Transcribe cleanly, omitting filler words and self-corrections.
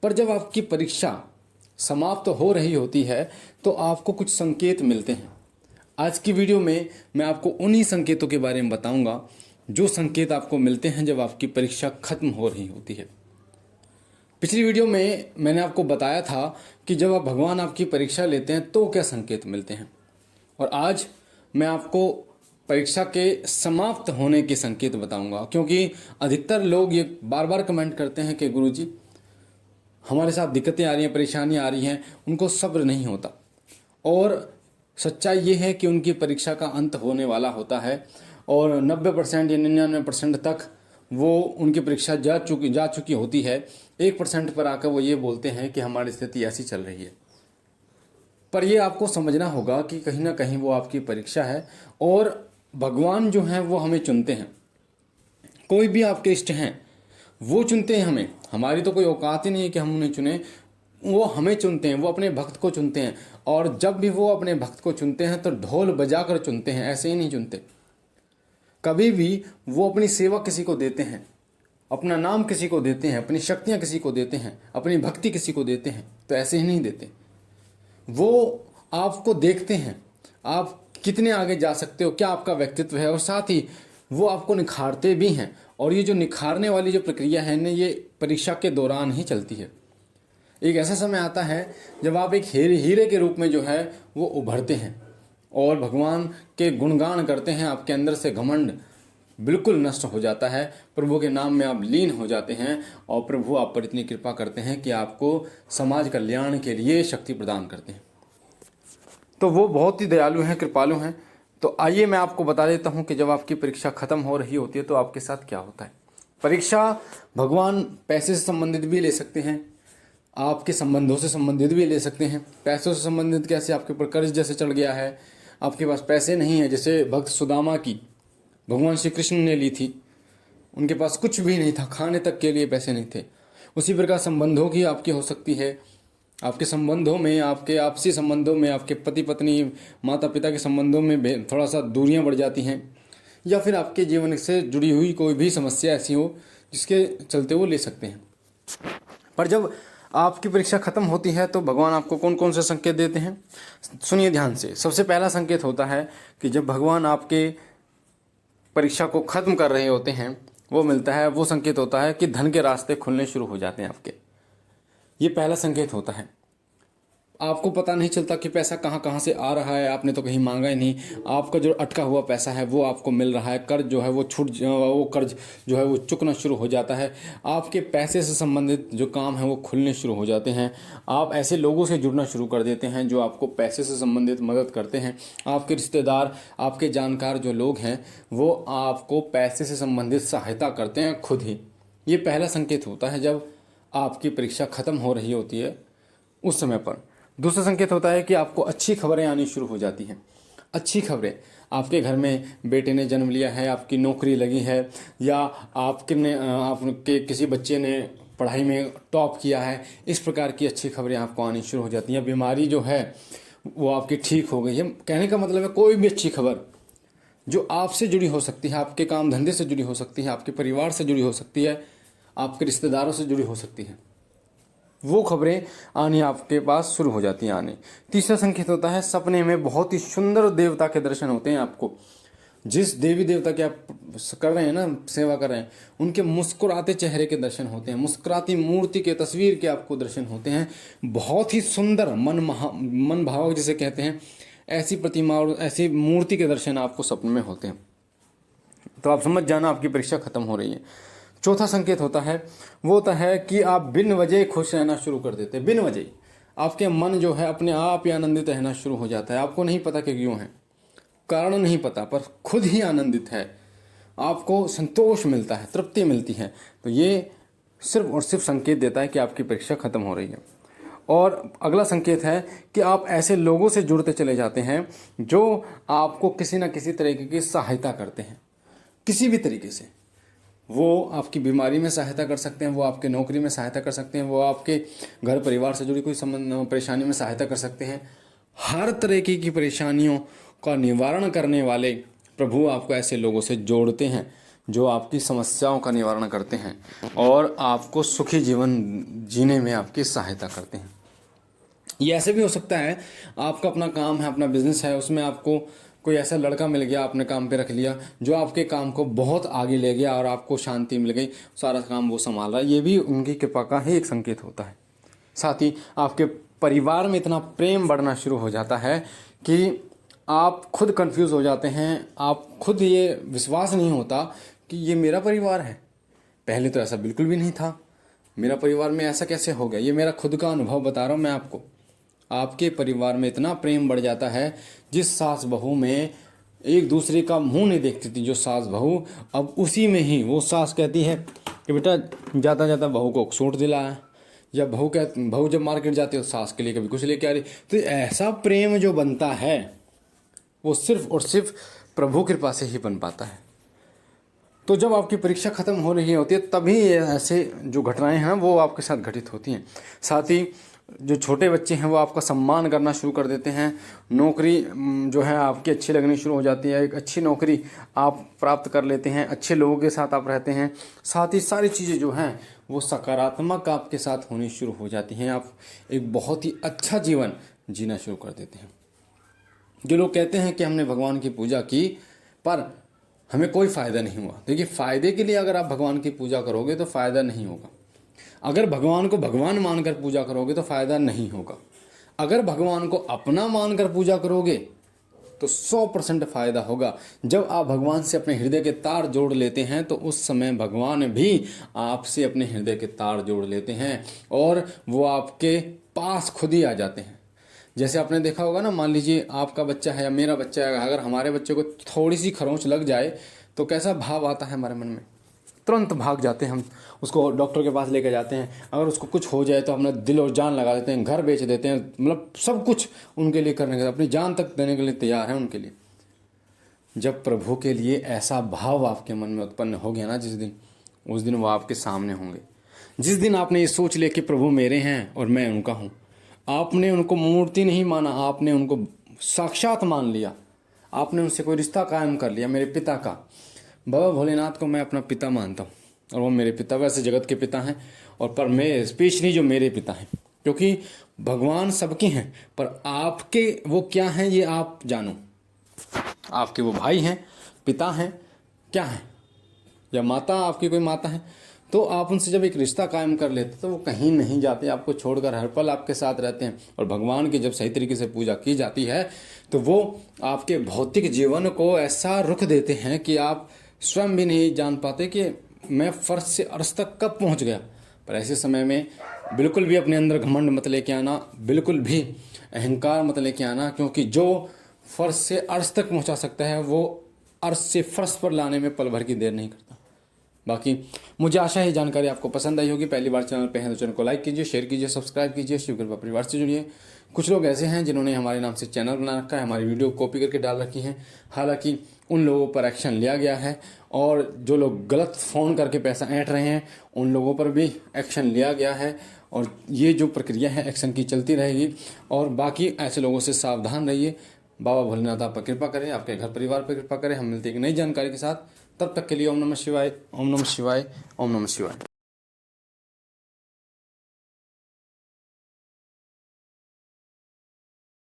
पर जब आपकी परीक्षा समाप्त हो रही होती है तो आपको कुछ संकेत मिलते हैं। आज की वीडियो में मैं आपको उन्हीं संकेतों के बारे में बताऊंगा जो संकेत आपको मिलते हैं जब आपकी परीक्षा खत्म हो रही होती है। पिछली वीडियो में मैंने आपको बताया था कि जब आप भगवान आपकी परीक्षा लेते हैं तो क्या संकेत मिलते हैं, और आज मैं आपको परीक्षा के समाप्त होने के संकेत बताऊंगा। क्योंकि अधिकतर लोग ये बार बार कमेंट करते हैं कि गुरुजी हमारे साथ दिक्कतें आ रही हैं, परेशानियां आ रही हैं, उनको सब्र नहीं होता। और सच्चाई ये है कि उनकी परीक्षा का अंत होने वाला होता है और 90% या 99% तक वो उनकी परीक्षा जा चुकी होती है। 1% पर आकर वो ये बोलते हैं कि हमारी स्थिति ऐसी चल रही है। पर ये आपको समझना होगा कि कहीं ना कहीं वो आपकी परीक्षा है और भगवान जो हैं वो हमें चुनते हैं। कोई भी आपके इष्ट हैं वो चुनते हैं हमें, हमारी तो कोई औकात ही नहीं है कि हम उन्हें चुने, वो हमें चुनते हैं, वो अपने भक्त को चुनते हैं। और जब भी वो अपने भक्त को चुनते हैं तो ढोल बजाकर चुनते हैं, ऐसे ही नहीं चुनते। कभी भी वो अपनी सेवा किसी को देते हैं, अपना नाम किसी को देते हैं, अपनी शक्तियां किसी को देते हैं, अपनी भक्ति किसी को देते हैं, तो ऐसे ही नहीं देते। वो आपको देखते हैं आप कितने आगे जा सकते हो, क्या आपका व्यक्तित्व है, और साथ ही वो आपको निखारते भी हैं। और ये जो निखारने वाली जो प्रक्रिया है ना, ये परीक्षा के दौरान ही चलती है। एक ऐसा समय आता है जब आप एक हीरे के रूप में जो है वो उभरते हैं और भगवान के गुणगान करते हैं। आपके अंदर से घमंड बिल्कुल नष्ट हो जाता है, प्रभु के नाम में आप लीन हो जाते हैं और प्रभु आप पर इतनी कृपा करते हैं कि आपको समाज कल्याण के लिए शक्ति प्रदान करते हैं। तो वो बहुत ही दयालु हैं, कृपालु हैं। तो आइए मैं आपको बता देता हूं कि जब आपकी परीक्षा खत्म हो रही होती है तो आपके साथ क्या होता है। परीक्षा भगवान पैसे से संबंधित भी ले सकते हैं, आपके संबंधों से संबंधित भी ले सकते हैं। पैसों से संबंधित कैसे, आपके ऊपर कर्ज जैसे चढ़ गया है, आपके पास पैसे नहीं है, जैसे भक्त सुदामा की भगवान श्री कृष्ण ने ली थी, उनके पास कुछ भी नहीं था, खाने तक के लिए पैसे नहीं थे। उसी प्रकार संबंधों की आपकी हो सकती है, आपके संबंधों में, आपके आपसी संबंधों में, आपके पति पत्नी माता पिता के संबंधों में थोड़ा सा दूरियां बढ़ जाती हैं, या फिर आपके जीवन से जुड़ी हुई कोई भी समस्या ऐसी हो जिसके चलते वो ले सकते हैं। पर जब आपकी परीक्षा खत्म होती है तो भगवान आपको कौन कौन से संकेत देते हैं, सुनिए ध्यान से। सबसे पहला संकेत होता है कि जब भगवान आपके परीक्षा को खत्म कर रहे होते हैं, वो मिलता है, वो संकेत होता है कि धन के रास्ते खुलने शुरू हो जाते हैं आपके। ये पहला संकेत होता है। आपको पता नहीं चलता कि पैसा कहाँ कहाँ से आ रहा है, आपने तो कहीं मांगा ही नहीं, आपका जो अटका हुआ पैसा है वो आपको मिल रहा है, कर्ज जो है वो कर्ज जो है वो चुकना शुरू हो जाता है, आपके पैसे से संबंधित जो काम है वो खुलने शुरू हो जाते हैं। आप ऐसे लोगों से जुड़ना शुरू कर देते हैं जो आपको पैसे से संबंधित मदद करते हैं। आपके रिश्तेदार, आपके जानकार जो लोग हैं वो आपको पैसे से संबंधित सहायता करते हैं खुद ही। ये पहला संकेत होता है जब आपकी परीक्षा खत्म हो रही होती है उस समय पर। दूसरा संकेत होता है कि आपको अच्छी खबरें आनी शुरू हो जाती हैं। अच्छी खबरें, आपके घर में बेटे ने जन्म लिया है, आपकी नौकरी लगी है, या आपके किसी बच्चे ने पढ़ाई में टॉप किया है, इस प्रकार की अच्छी खबरें आपको आनी शुरू हो जाती हैं। बीमारी जो है वो आपकी ठीक हो गई है। कहने का मतलब है कोई भी अच्छी खबर जो आपसे जुड़ी हो सकती है, आपके काम धंधे से जुड़ी हो सकती है, आपके परिवार से जुड़ी हो सकती है, आपके रिश्तेदारों से जुड़ी हो सकती है, वो खबरें आनी आपके पास शुरू हो जाती हैं आने। तीसरा संकेत होता है सपने में बहुत ही सुंदर देवता के दर्शन होते हैं आपको। जिस देवी देवता के आप कर रहे हैं ना, सेवा कर रहे हैं, उनके मुस्कुराते चेहरे के दर्शन होते हैं, मुस्कुराती मूर्ति के तस्वीर के आपको दर्शन होते हैं। बहुत ही सुंदर मन भावक जिसे कहते हैं, ऐसी प्रतिमा और ऐसी मूर्ति के दर्शन आपको सपने में होते हैं। तो आप समझ जाना आपकी परीक्षा खत्म हो रही है। चौथा संकेत होता है वो होता है कि आप बिन वजह खुश रहना शुरू कर देते हैं। बिन वजह आपके मन जो है अपने आप ही आनंदित रहना शुरू हो जाता है। आपको नहीं पता कि क्यों है, कारण नहीं पता, पर खुद ही आनंदित है, आपको संतोष मिलता है, तृप्ति मिलती है। तो ये सिर्फ और सिर्फ संकेत देता है कि आपकी परीक्षा खत्म हो रही है। और अगला संकेत है कि आप ऐसे लोगों से जुड़ते चले जाते हैं जो आपको किसी न किसी तरीके की सहायता करते हैं, किसी भी तरीके से। वो आपकी बीमारी में सहायता कर सकते हैं, वो आपके नौकरी में सहायता कर सकते हैं, वो आपके घर परिवार से जुड़ी कोई परेशानी में सहायता कर सकते हैं। हर तरीके की परेशानियों का निवारण करने वाले प्रभु आपको ऐसे लोगों से जोड़ते हैं जो आपकी समस्याओं का निवारण करते हैं और आपको सुखी जीवन जीने में आपकी सहायता करते हैं। ये ऐसे भी हो सकता है, आपका अपना काम है, अपना बिजनेस है, उसमें आपको कोई ऐसा लड़का मिल गया, आपने काम पे रख लिया, जो आपके काम को बहुत आगे ले गया और आपको शांति मिल गई, सारा काम वो संभाल रहा है। ये भी उनकी कृपा का ही एक संकेत होता है। साथ ही आपके परिवार में इतना प्रेम बढ़ना शुरू हो जाता है कि आप खुद कंफ्यूज हो जाते हैं, आप खुद ये विश्वास नहीं होता कि ये मेरा परिवार है। पहले तो ऐसा बिल्कुल भी नहीं था, मेरा परिवार में ऐसा कैसे हो गया। ये मेरा खुद का अनुभव बता रहा हूँ मैं आपको। आपके परिवार में इतना प्रेम बढ़ जाता है, जिस सास बहू में एक दूसरे का मुंह नहीं देखती थी जो सास बहू, अब उसी में ही वो सास कहती है कि बेटा जाता जाता बहू को सूट दिला है, या बहू जब मार्केट जाती है तो सास के लिए कभी कुछ लेके आ रही। तो ऐसा प्रेम जो बनता है वो सिर्फ और सिर्फ प्रभु कृपा से ही बन पाता है। तो जब आपकी परीक्षा खत्म हो रही होती है तभी ऐसे जो घटनाएं हैं वो आपके साथ घटित होती हैं। साथ ही जो छोटे बच्चे हैं वो आपका सम्मान करना शुरू कर देते हैं, नौकरी जो है आपकी अच्छी लगनी शुरू हो जाती है, एक अच्छी नौकरी आप प्राप्त कर लेते हैं, अच्छे लोगों के साथ आप रहते हैं। साथ ही सारी चीज़ें जो हैं वो सकारात्मक आपके साथ होनी शुरू हो जाती हैं, आप एक बहुत ही अच्छा जीवन जीना शुरू कर देते हैं। जो लोग कहते हैं कि हमने भगवान की पूजा की पर हमें कोई फ़ायदा नहीं हुआ, देखिए फ़ायदे के लिए अगर आप भगवान की पूजा करोगे तो फ़ायदा नहीं होगा। अगर भगवान को भगवान मानकर पूजा करोगे तो फ़ायदा नहीं होगा। अगर भगवान को अपना मानकर पूजा करोगे तो 100% फ़ायदा होगा। जब आप भगवान से अपने हृदय के तार जोड़ लेते हैं तो उस समय भगवान भी आपसे अपने हृदय के तार जोड़ लेते हैं और वो आपके पास खुद ही आ जाते हैं। जैसे आपने देखा होगा ना, मान लीजिए आपका बच्चा है या मेरा बच्चा है, अगर हमारे बच्चे को थोड़ी सी खरोंच लग जाए तो कैसा भाव आता है हमारे मन में, तुरंत भाग जाते हैं हम, उसको डॉक्टर के पास लेकर जाते हैं। अगर उसको कुछ हो जाए तो अपना दिल और जान लगा देते हैं, घर बेच देते हैं, मतलब सब कुछ उनके लिए करने के, अपनी जान तक देने के लिए तैयार हैं उनके लिए। जब प्रभु के लिए ऐसा भाव आपके मन में उत्पन्न हो गया ना जिस दिन, उस दिन वो आपके सामने होंगे। जिस दिन आपने ये सोच लिया कि प्रभु मेरे हैं और मैं उनका हूँ, आपने उनको मूर्ति नहीं माना, आपने उनको साक्षात मान लिया, आपने उनसे कोई रिश्ता कायम कर लिया। मेरे पिता का, बाबा भोलेनाथ को मैं अपना पिता मानता हूँ और वो मेरे पिता, वैसे जगत के पिता हैं और पर मैं स्पेशली जो मेरे पिता हैं, क्योंकि भगवान सबके हैं पर आपके वो क्या हैं ये आप जानो। आपके वो भाई हैं, पिता हैं, क्या हैं, या माता, आपकी कोई माता है, तो आप उनसे जब एक रिश्ता कायम कर लेते तो वो कहीं नहीं जाते, आपको छोड़कर हर पल आपके साथ रहते हैं। और भगवान की जब सही तरीके से पूजा की जाती है तो वो आपके भौतिक जीवन को ऐसा रुख देते हैं कि आप स्वयं भी नहीं जान पाते कि मैं फर्श से अर्श तक कब पहुंच गया। पर ऐसे समय में बिल्कुल भी अपने अंदर घमंड मत लेके आना, बिल्कुल भी अहंकार मत लेके आना, क्योंकि जो फर्श से अर्श तक पहुंचा सकता है वो अर्श से फर्श पर लाने में पल भर की देर नहीं करता। बाकी मुझे आशा है जानकारी आपको पसंद आई होगी। पहली बार चैनल पे हैं तो चैनल को लाइक कीजिए, शेयर कीजिए, सब्सक्राइब कीजिए, शिव कृपा परिवार से जुड़िए। कुछ लोग ऐसे हैं जिन्होंने हमारे नाम से चैनल बना रखा है, हमारी वीडियो कॉपी करके डाल रखी है, हालांकि उन लोगों पर एक्शन लिया गया है और जो लोग गलत फ़ोन करके पैसा ऐंठ रहे हैं उन लोगों पर भी एक्शन लिया गया है। और ये जो प्रक्रिया है एक्शन की चलती रहेगी और बाकी ऐसे लोगों से सावधान रहिए। बाबा भोलेनाथ आप पर कृपा करें, आपके घर परिवार पर कृपा करें। हम मिलते हैं एक नई जानकारी के साथ, तब तक के लिए ओम नमः शिवाय, ओम नमः शिवाय, ओम नमः शिवाय।